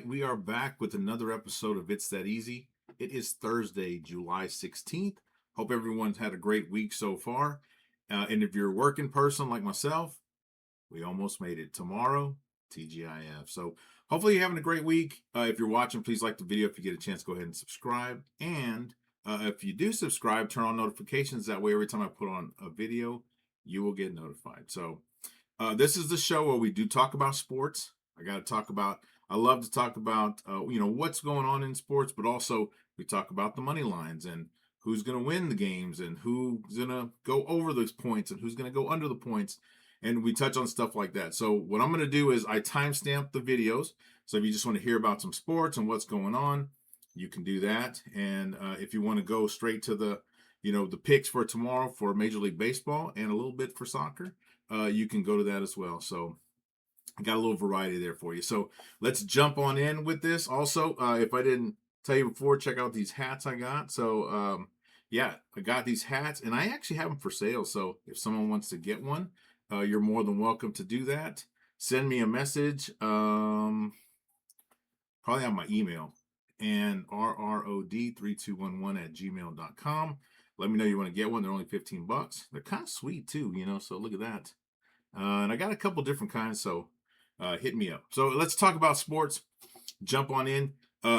right, we are back with another episode of It's That Easy. It is Thursday, July 16th. Hope everyone's had a great week so far. And if you're a working person like myself, we almost made it. Tomorrow, TGIF. So hopefully you're having a great week. If you're watching, please like the video. If you get a chance, go ahead and subscribe. And if you do subscribe, turn on notifications. That way, every time I put on a video, you will get notified. So this is the show where we do talk about sports. I love to talk about, what's going on in sports, but also we talk about the money lines and who's going to win the games and who's going to go over those points and who's going to go under the points. And we touch on stuff like that. So what I'm going to do is I timestamp the videos. So if you just want to hear about some sports and what's going on, you can do that. And if you want to go straight to the picks for tomorrow for Major League Baseball and a little bit for soccer, you can go to that as well. So I got a little variety there for you. So let's jump on in with this. Also, if I didn't tell you before, check out these hats I got. So, I got these hats, and I actually have them for sale. So if someone wants to get one, you're more than welcome to do that. Send me a message, probably on my email, and rrod3211@gmail.com. Let me know you want to get one. They're only $15. They're kind of sweet, too, so look at that. And I got a couple different kinds, so hit me up. So let's talk about sports. Jump on in.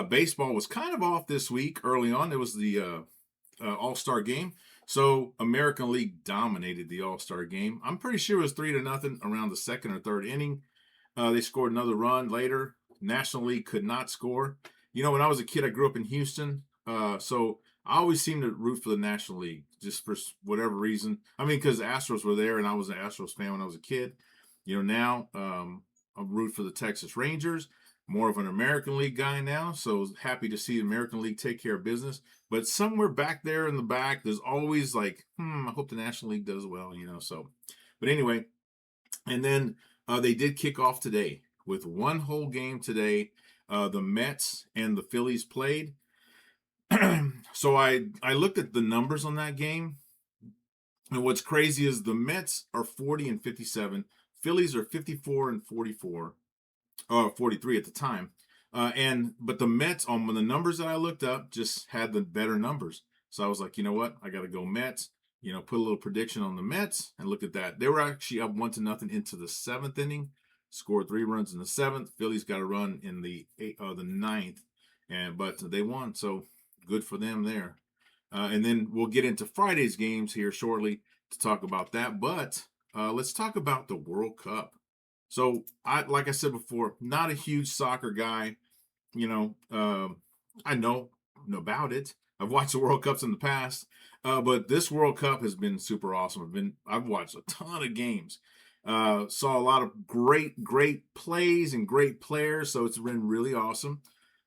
Baseball was kind of off this week early on. It was the All-Star game. So American League dominated the All-Star game. I'm pretty sure it was 3-0 around the second or third inning. They scored another run later. National League could not score. When I was a kid, I grew up in Houston. So I always seemed to root for the National League just for whatever reason. I mean, because the Astros were there, and I was an Astros fan when I was a kid. Now I root for the Texas Rangers. More of an American League guy now, so happy to see the American League take care of business. But somewhere back there in the back, there's always like, I hope the National League does well, So, but anyway, and then they did kick off today with one whole game today. The Mets and the Phillies played. So I looked at the numbers on that game, and what's crazy is the Mets are 40-57, Phillies are 54-44, 43 at the time, but the Mets on the numbers that I looked up just had the better numbers. So I was like, you know what, I got to go Mets. Put a little prediction on the Mets, and look at that. They were actually up 1-0 into the seventh inning, scored 3 runs in the seventh. Phillies got a run in the ninth, but they won. So good for them there. And then we'll get into Friday's games here shortly to talk about that. But let's talk about the World Cup. So like I said before, not a huge soccer guy. I know about it. I've watched the World Cups in the past, but this World Cup has been super awesome. I've watched a ton of games. Saw a lot of great plays and great players. So it's been really awesome.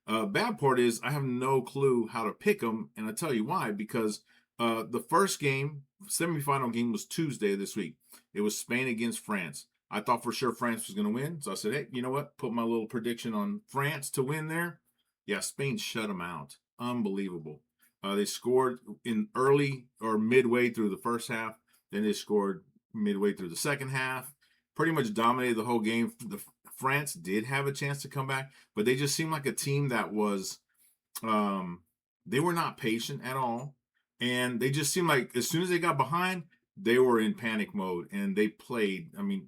Bad part is I have no clue how to pick them, and I'll tell you why. Because the first game, semifinal game, was Tuesday this week. It was Spain against France. I thought for sure France was going to win, so I said, hey, you know what? Put my little prediction on France to win there. Yeah, Spain shut them out. Unbelievable. They scored in early or midway through the first half. Then they scored midway through the second half. Pretty much dominated the whole game. France did have a chance to come back, but they just seemed like a team that was, they were not patient at all. And they just seemed like as soon as they got behind, they were in panic mode and they played. I mean,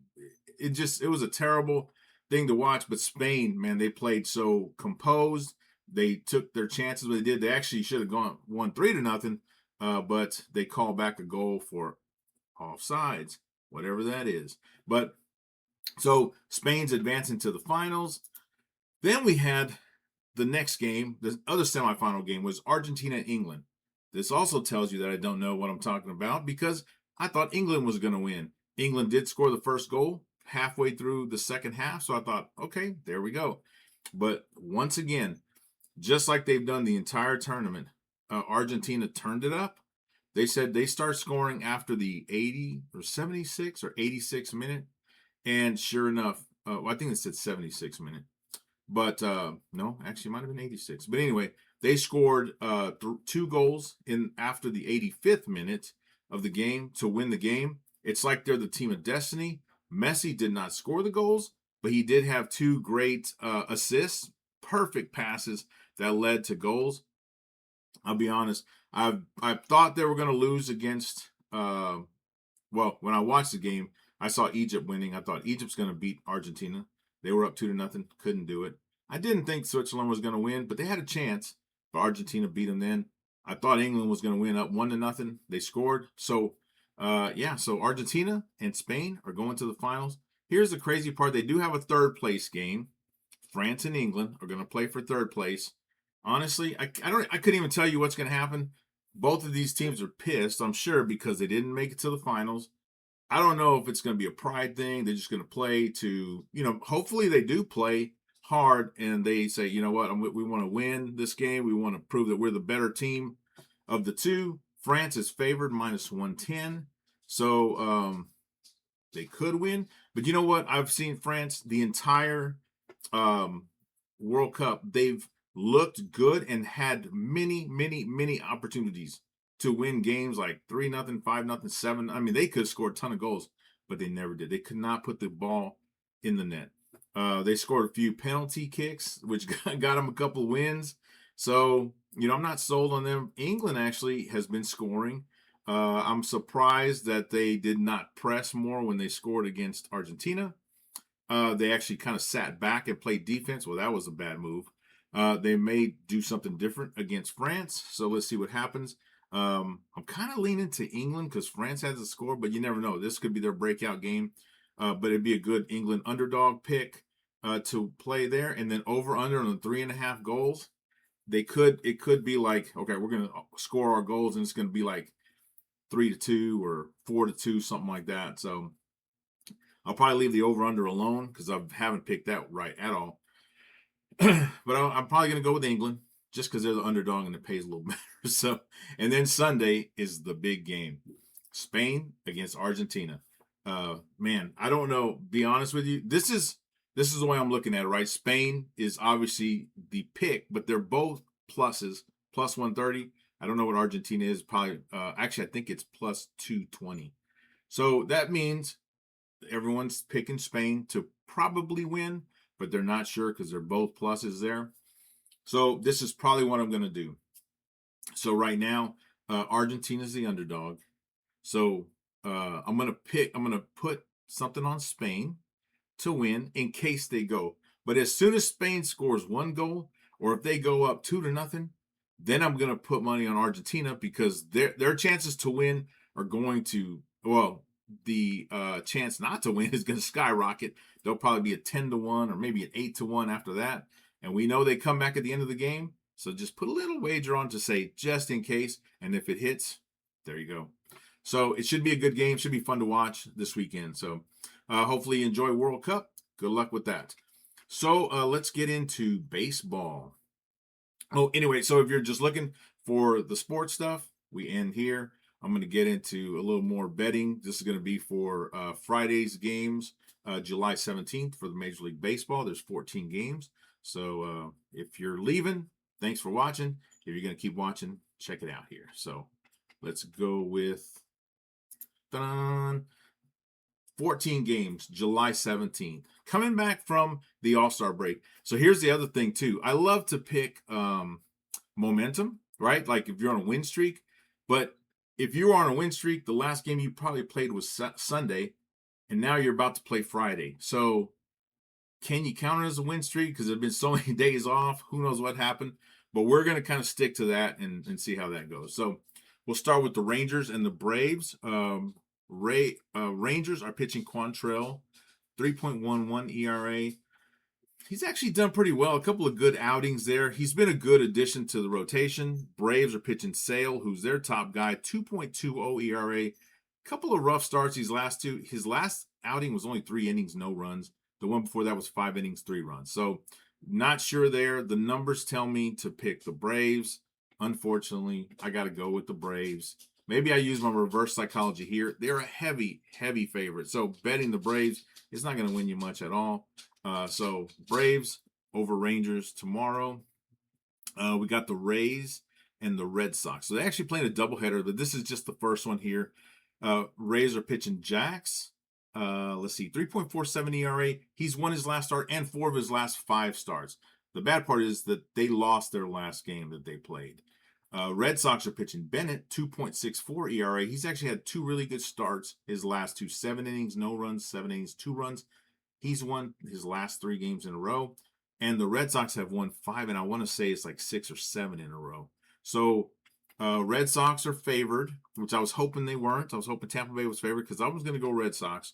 it was a terrible thing to watch, but Spain, man, they played so composed. They took their chances when they did. They actually should have won 3-0, but they called back a goal for offsides, whatever that is. But so Spain's advancing to the finals. Then we had the next game. The other semifinal game was Argentina and England. This also tells you that I don't know what I'm talking about because I thought England was going to win. England did score the first goal halfway through the second half, so I thought, okay, there we go. But once again, just like they've done the entire tournament, Argentina turned it up. They said they start scoring after the 80 or 76 or 86 minute. And sure enough, I think it said 76 minute. But no, actually it might have been 86. But anyway, they scored 2 goals after the 85th minute of the game to win the game. It's like they're the team of destiny. Messi did not score the goals, but he did have 2 great assists, perfect passes that led to goals. I'll be honest. I thought they were going to lose against. Well, when I watched the game, I saw Egypt winning. I thought Egypt's going to beat Argentina. They were up 2-0, couldn't do it. I didn't think Switzerland was going to win, but they had a chance. But Argentina beat them then. I thought England was going to win up 1-0. They scored. So, so Argentina and Spain are going to the finals. Here's the crazy part. They do have a third place game. France and England are going to play for third place. Honestly, I couldn't even tell you what's going to happen. Both of these teams are pissed, I'm sure, because they didn't make it to the finals. I don't know if it's going to be a pride thing. They're just going to play to, hopefully they do play hard and they say, you know what, we want to win this game. We want to prove that we're the better team of the two. France is favored -110. So they could win. But you know what? I've seen France the entire World Cup. They've looked good and had many opportunities to win games like 3-0, 5-0, 7. I mean, they could have scored a ton of goals, but they never did. They could not put the ball in the net. They scored a few penalty kicks, which got them a couple of wins. So, I'm not sold on them. England actually has been scoring. I'm surprised that they did not press more when they scored against Argentina. They actually kind of sat back and played defense. Well, that was a bad move. They may do something different against France. So let's see what happens. I'm kind of leaning to England because France has a score, but you never know. This could be their breakout game. But it'd be a good England underdog pick to play there. And then over under on the 3.5 goals. It could be like, okay, we're going to score our goals and it's going to be like 3-2 or 4-2, something like that. So I'll probably leave the over under alone because I haven't picked that right at all. But I'm probably going to go with England just because they're the underdog and it pays a little better. So, and then Sunday is the big game, Spain against Argentina. Man, I don't know. Be honest with you, this is the way I'm looking at it. Right, Spain is obviously the pick, but they're both pluses, plus 130. I don't know what Argentina is. Probably, actually, I think it's plus 220. So that means everyone's picking Spain to probably win, but they're not sure because they're both pluses there. So this is probably what I'm going to do. So right now, Argentina's the underdog. So I'm going to put something on Spain to win in case they go. But as soon as Spain scores one goal, or if they go up 2-0, then I'm going to put money on Argentina because their chances to win are going to, well, the chance not to win is going to skyrocket. They'll probably be a 10-1 or maybe an 8-1 after that. And we know they come back at the end of the game. So just put a little wager on to say just in case. And if it hits, there you go. So it should be a good game. Should be fun to watch this weekend. So hopefully you enjoy World Cup. Good luck with that. So let's get into baseball. Oh, anyway, so if you're just looking for the sports stuff, we end here. I'm going to get into a little more betting. This is going to be for Friday's games, July 17th for the Major League Baseball. There's 14 games. So if you're leaving, thanks for watching. If you're going to keep watching, check it out here. So let's go with 14 games, July 17th. Coming back from the All-Star break. So here's the other thing, too. I love to pick momentum, right? Like if you're on a win streak. But if you were on a win streak, the last game you probably played was Sunday, and now you're about to play Friday. So can you count it as a win streak? Because there have been so many days off. Who knows what happened? But we're going to kind of stick to that and see how that goes. So we'll start with the Rangers and the Braves. Rangers are pitching Quantrill, 3.11 ERA. He's actually done pretty well. A couple of good outings there. He's been a good addition to the rotation. Braves are pitching Sale, who's their top guy, 2.20 ERA. Couple of rough starts these last two. His last outing was only 3 innings, no runs. The one before that was 5 innings, 3 runs. So not sure there. The numbers tell me to pick the Braves. Unfortunately, I got to go with the Braves. Maybe I use my reverse psychology here. They're a heavy favorite. So betting the Braves is not going to win you much at all. So Braves over Rangers tomorrow. We got the Rays and the Red Sox. So they actually playing a doubleheader, but this is just the first one here. Rays are pitching Jax. Let's see, 3.47 ERA. He's won his last start and 4 of his last 5 starts. The bad part is that they lost their last game that they played. Red Sox are pitching Bennett, 2.64 ERA. He's actually had 2 really good starts. His last 2, 7 innings, no runs, 7 innings, 2 runs. He's won his last 3 games in a row. And the Red Sox have won 5, and I want to say it's like 6 or 7 in a row. So Red Sox are favored, which I was hoping they weren't. I was hoping Tampa Bay was favored because I was going to go Red Sox.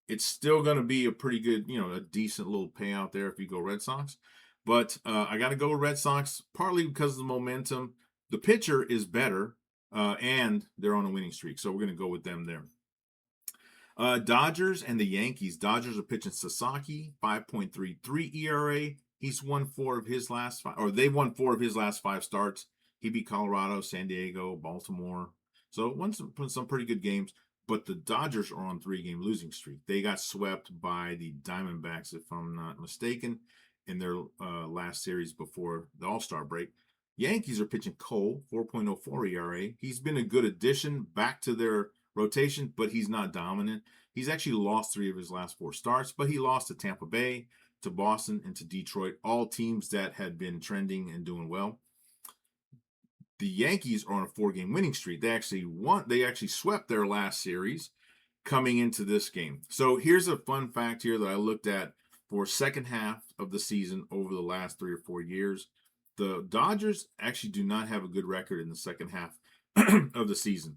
It's still going to be a pretty good, a decent little payout there if you go Red Sox. But I got to go with Red Sox, partly because of the momentum. The pitcher is better, and they're on a winning streak. So we're going to go with them there. Dodgers and the Yankees. Dodgers are pitching Sasaki, 5.33 ERA. He's won 4 of his last 5, or they've won 4 of his last 5 starts. He beat Colorado, San Diego, Baltimore. So won some pretty good games. But the Dodgers are on 3-game losing streak. They got swept by the Diamondbacks, if I'm not mistaken, in their last series before the All-Star break. Yankees are pitching Cole, 4.04 ERA. He's been a good addition back to their rotation, but he's not dominant. He's actually lost 3 of his last 4 starts, but he lost to Tampa Bay, to Boston, and to Detroit, all teams that had been trending and doing well. The Yankees are on a 4-game winning streak. They actually swept their last series coming into this game. So here's a fun fact here that I looked at for second half of the season over the last 3 or 4 years. The Dodgers actually do not have a good record in the second half of the season.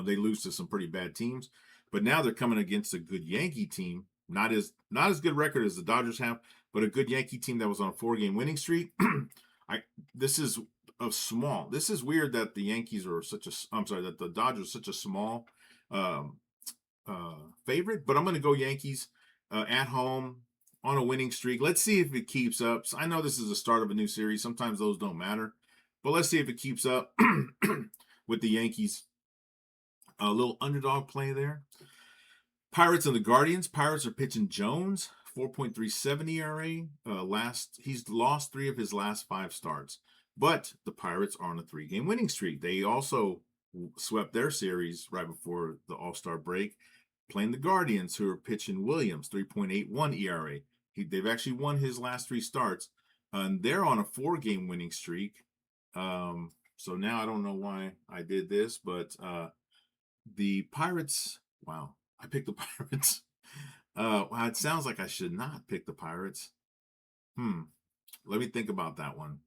They lose to some pretty bad teams, but now they're coming against a good Yankee team. Not as good record as the Dodgers have, but a good Yankee team that was on a 4-game winning streak. This is weird that the Yankees are that the Dodgers are such a small favorite, but I'm going to go Yankees at home on a winning streak. Let's see if it keeps up. So I know this is the start of a new series. Sometimes those don't matter, but let's see if it keeps up with the Yankees. A little underdog play there. Pirates and the Guardians. Pirates are pitching Jones, 4.37 ERA. He's lost 3 of his last 5 starts. But the Pirates are on a 3-game winning streak. They also swept their series right before the All-Star break, playing the Guardians, who are pitching Williams, 3.81 ERA. They've actually won his last 3 starts. And they're on a 4-game winning streak. So now I don't know why I did this, but the Pirates, wow, I picked the Pirates. Wow, it sounds like I should not pick the Pirates. Let me think about that one.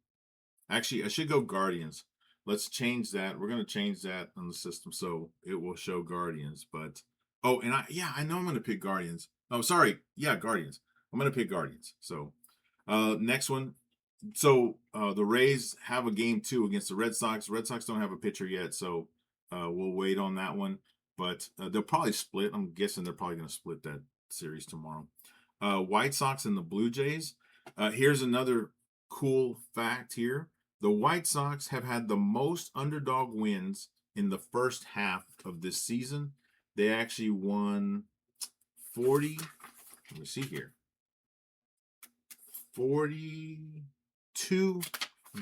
Actually, I should go Guardians. Let's change that. We're going to change that on the system so it will show Guardians. But, I know I'm going to pick Guardians. Oh, sorry. Yeah, Guardians. I'm going to pick Guardians. So, next one. So, the Rays have a game 2 against the Red Sox. Red Sox don't have a pitcher yet, so we'll wait on that one. But they'll probably split. I'm guessing they're probably going to split that series tomorrow. White Sox and the Blue Jays. Here's another cool fact here. The White Sox have had the most underdog wins in the first half of this season. They actually won 40. Let me see here. 42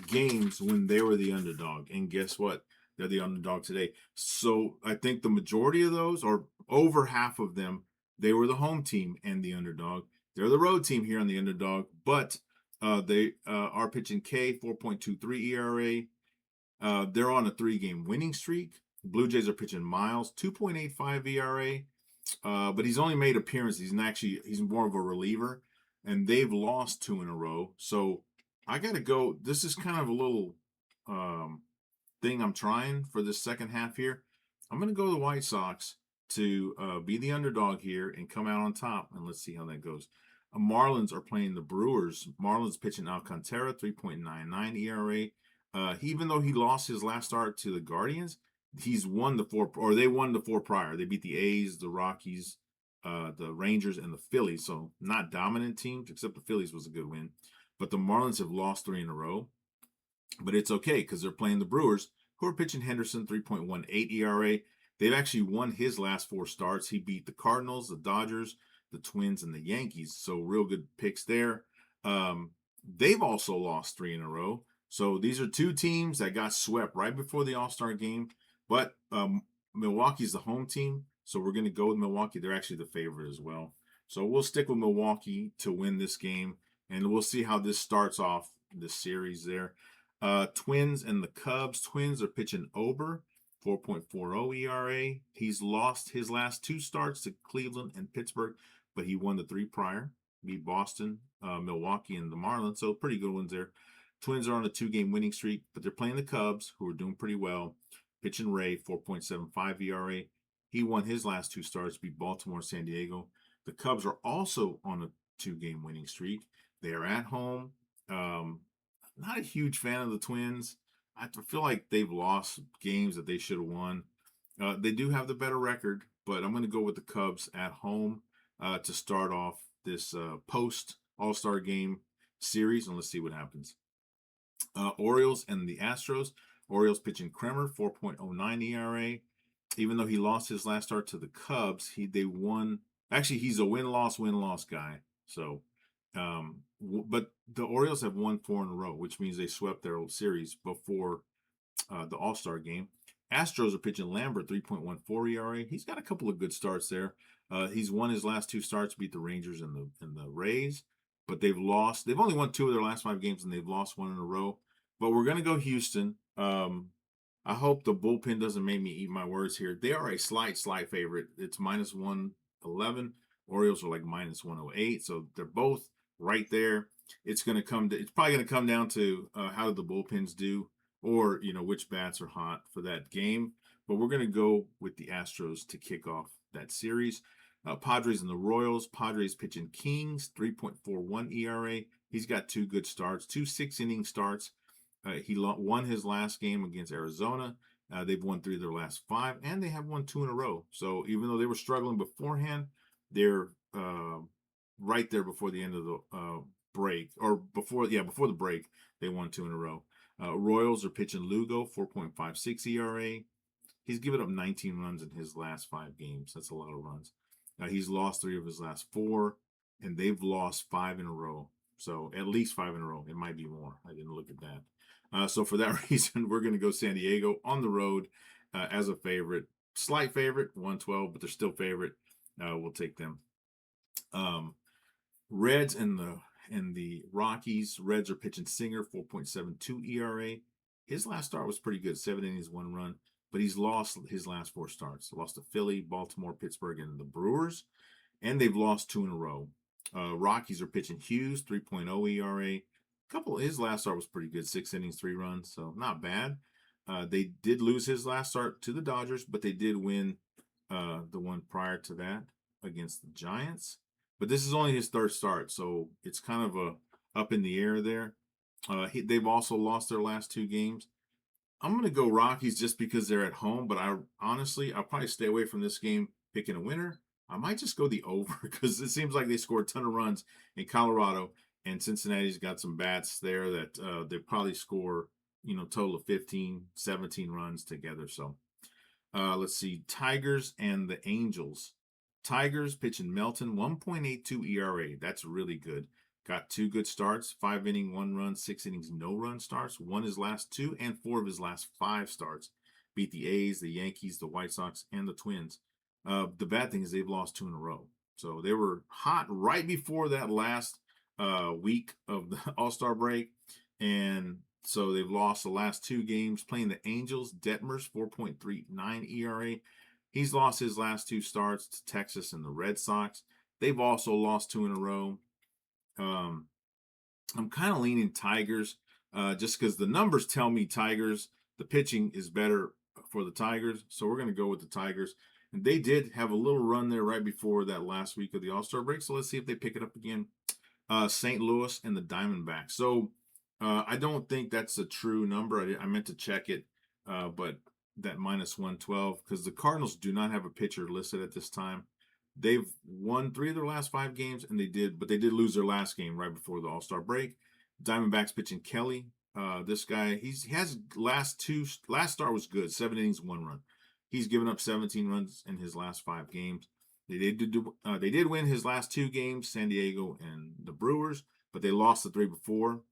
games when they were the underdog. And guess what? They're the underdog today. So I think the majority of those, or over half of them, they were the home team and the underdog. They're the road team here on the underdog, but they are pitching K, 4.23 ERA. They're on a 3-game winning streak. The Blue Jays are pitching Miles, 2.85 ERA. But he's only made appearances. He's more of a reliever, and they've lost 2 in a row. So I got to go. This is kind of a little thing I'm trying for this second half here. I'm going to go the White Sox to be the underdog here and come out on top, and let's see how that goes. Marlins are playing the Brewers. Marlins pitching Alcantara, 3.99 ERA. Even though he lost his last start to the Guardians, they won the 4 prior. They beat the A's, the Rockies, the Rangers, and the Phillies. So not dominant teams, except the Phillies was a good win. But the Marlins have lost 3 in a row. But it's okay because they're playing the Brewers, who are pitching Henderson, 3.18 ERA. They've actually won his last 4 starts. He beat the Cardinals, the Dodgers, the Twins, and the Yankees. So real good picks there. They've also lost 3 in a row. So these are 2 teams that got swept right before the All-Star game. But Milwaukee's the home team, so we're going to go with Milwaukee. They're actually the favorite as well. So we'll stick with Milwaukee to win this game. and we'll see how this starts off this series there. Twins and the Cubs. Twins are pitching Ober, 4.40 ERA. He's lost his last 2 starts to Cleveland and Pittsburgh, but he won the 3 prior. Beat Boston, Milwaukee, and the Marlins, so pretty good ones there. Twins are on a 2-game winning streak, but they're playing the Cubs, who are doing pretty well. Pitching Ray, 4.75 ERA. He won his last 2 starts, beat Baltimore, San Diego. The Cubs are also on a 2-game winning streak. They are at home. Not a huge fan of the Twins. I feel like they've lost games that they should have won. They do have the better record, but I'm going to go with the Cubs at home to start off this post All-Star game series, and let's see what happens. Orioles and the Astros. Orioles pitching Kremer, 4.09 ERA. Even though he lost his last start to the Cubs, they won. Actually, he's a win-loss guy. So, but the Orioles have won 4 in a row, which means they swept their old series before the All-Star game. Astros are pitching Lambert, 3.14 ERA. He's got a couple of good starts there. He's won his last 2 starts, beat the Rangers and the Rays, but they've lost. They've only won 2 of their last 5 games, and they've lost 1 in a row. But we're going to go Houston. I hope the bullpen doesn't make me eat my words here. They are a slight favorite. It's minus 111. Orioles are like minus 108. So they're both right there. It's probably going to come down to how the bullpens do, or which bats are hot for that game. But we're going to go with the Astros to kick off that series. Padres and the Royals. Padres pitching Kings, 3.41 ERA. He's got 2 good starts, 2 6-inning starts. He won his last game against Arizona. They've won 3 of their last 5, and they have won 2 in a row. So even though they were struggling beforehand, they're right there before the end of the break, or before the break, they won 2 in a row. Royals are pitching Lugo, 4.56 ERA. He's given up 19 runs in his last 5 games. That's a lot of runs. He's lost 3 of his last 4, and they've lost 5 in a row. So at least 5 in a row. It might be more. I didn't look at that. So for that reason, we're going to go San Diego on the road as a favorite. Slight favorite, 112, but they're still favorite. We'll take them. Reds and the Rockies. Reds are pitching Singer, 4.72 ERA. His last start was pretty good, 7 innings, 1 run, but he's lost his last 4 starts. Lost to Philly, Baltimore, Pittsburgh, and the Brewers, and they've lost 2 in a row. Rockies are pitching Hughes, 3.0 ERA. His last start was pretty good, 6 innings, 3 runs, so not bad. They did lose his last start to the Dodgers, but they did win the one prior to that against the Giants. But this is only his 3rd start, so it's kind of up in the air there. They've also lost their last 2 games. I'm going to go Rockies just because they're at home, but I'll probably stay away from this game picking a winner. I might just go the over because it seems like they scored a ton of runs in Colorado, and Cincinnati's got some bats there that they probably score, total of 15, 17 runs together. So let's see, Tigers and the Angels. Tigers pitching Melton, 1.82 ERA. That's really good. Got 2 good starts, 5-inning, 1 run, 6 innings, no run starts. Won his last 2 and 4 of his last 5 starts. Beat the A's, the Yankees, the White Sox, and the Twins. The bad thing is they've lost 2 in a row. So they were hot right before that last week of the All-Star break. And so they've lost the last 2 games. Playing the Angels, Detmers, 4.39 ERA. He's lost his last 2 starts to Texas and the Red Sox. They've also lost 2 in a row. I'm kind of leaning Tigers just because the numbers tell me Tigers. The pitching is better for the Tigers. So we're going to go with the Tigers. And they did have a little run there right before that last week of the All-Star break. So let's see if they pick it up again. St. Louis and the Diamondbacks. So I don't think that's a true number. I meant to check it, but that minus 112, because the Cardinals do not have a pitcher listed at this time. They've won 3 of their last 5 games, and they did lose their last game right before the All-Star break. Diamondbacks pitching Kelly. This guy, he has last start was good, 7 innings, 1 run. He's given up 17 runs in his last 5 games. They did win his last 2 games, San Diego and the Brewers, but they lost the 3 before.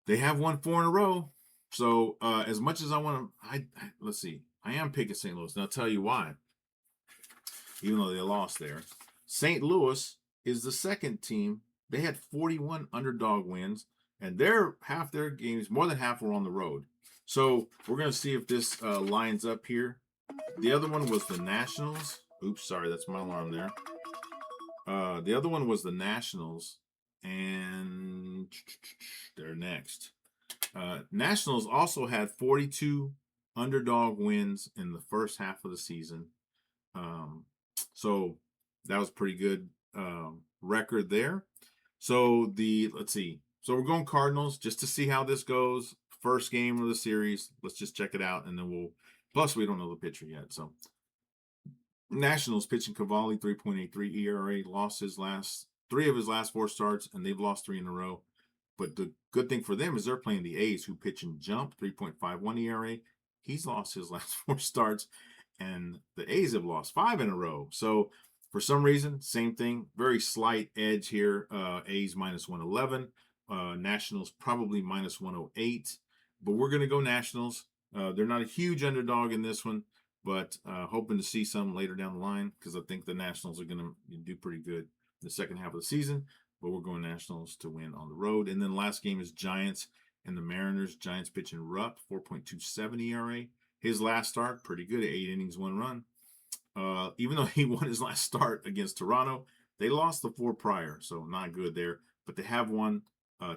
They have won 4 in a row. So as much as I want to, let's see. I am picking St. Louis, and I'll tell you why. Even though they lost there, St. Louis is the second team They had 41 underdog wins, and their half their games, more than half were on the road. So we're going to see if this lines up here. The other one was the Nationals. Oops, sorry, that's my alarm there. The other one was the Nationals, and they're next. Nationals also had 42 underdog wins in the first half of the season. So that was pretty good record there. So let's see. So we're going Cardinals just to see how this goes. First game of the series. Let's just check it out, and then plus we don't know the pitcher yet. So Nationals pitching Cavalli, 3.83 ERA, lost his last 4 starts, and they've lost 3 in a row. But the good thing for them is they're playing the A's, who pitch and jump, 3.51 ERA. He's lost his last 4 starts, and the A's have lost 5 in a row. So for some reason, same thing, very slight edge here. A's minus 111, Nationals probably minus 108. But we're going to go Nationals. They're not a huge underdog in this one, but hoping to see some later down the line because I think the Nationals are going to do pretty good in the second half of the season. But we're going Nationals to win on the road. And then last game is Giants and the Mariners. Giants pitching Rupp, 4.27 ERA. His last start, pretty good, 8 innings, 1 run. Even though he won his last start against Toronto, they lost the 4 prior, so not good there. But they have won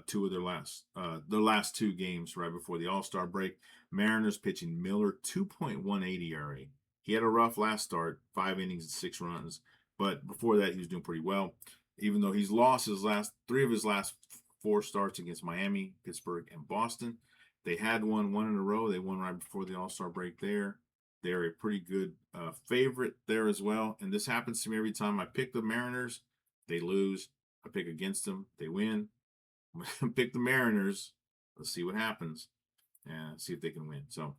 2 of their last 2 games right before the All-Star break. Mariners pitching Miller, 2.18 ERA. He had a rough last start, 5 innings and 6 runs, but before that he was doing pretty well. Even though he's lost his last 3 of his last 4 starts against Miami, Pittsburgh, and Boston. They had won 1 in a row. They won right before the All-Star break there. They're a pretty good favorite there as well. And this happens to me every time I pick the Mariners, they lose. I pick against them, they win. Pick the Mariners. Let's see what happens and see if they can win. So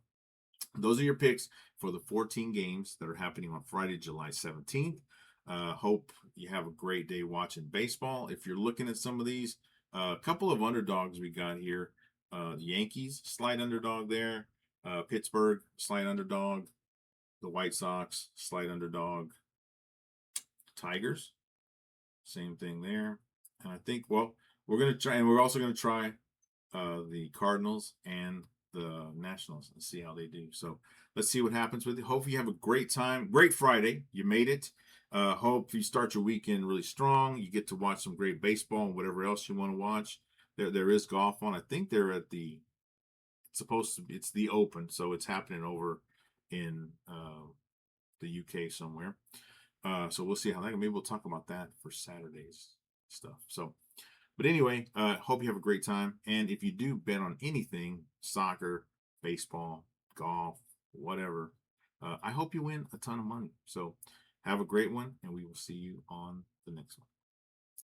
those are your picks for the 14 games that are happening on Friday, July 17th. Hope you have a great day watching baseball. If you're looking at some of these, a couple of underdogs we got here. The Yankees, slight underdog there. Pittsburgh, slight underdog. The White Sox, slight underdog. Tigers, same thing there. And I think, well, we're going to try, and we're also going to try the Cardinals and the Nationals and see how they do. So let's see what happens with it. Hope you have a great time. Great Friday. You made it. Hope you start your weekend really strong. You get to watch some great baseball and whatever else you want to watch. There is golf on. I think they're at it's the Open, so it's happening over in the UK somewhere. So we'll see how that. Maybe we'll talk about that for Saturday's stuff. So, but anyway, hope you have a great time. And if you do bet on anything, soccer, baseball, golf, whatever, I hope you win a ton of money. So have a great one, and we will see you on the next one.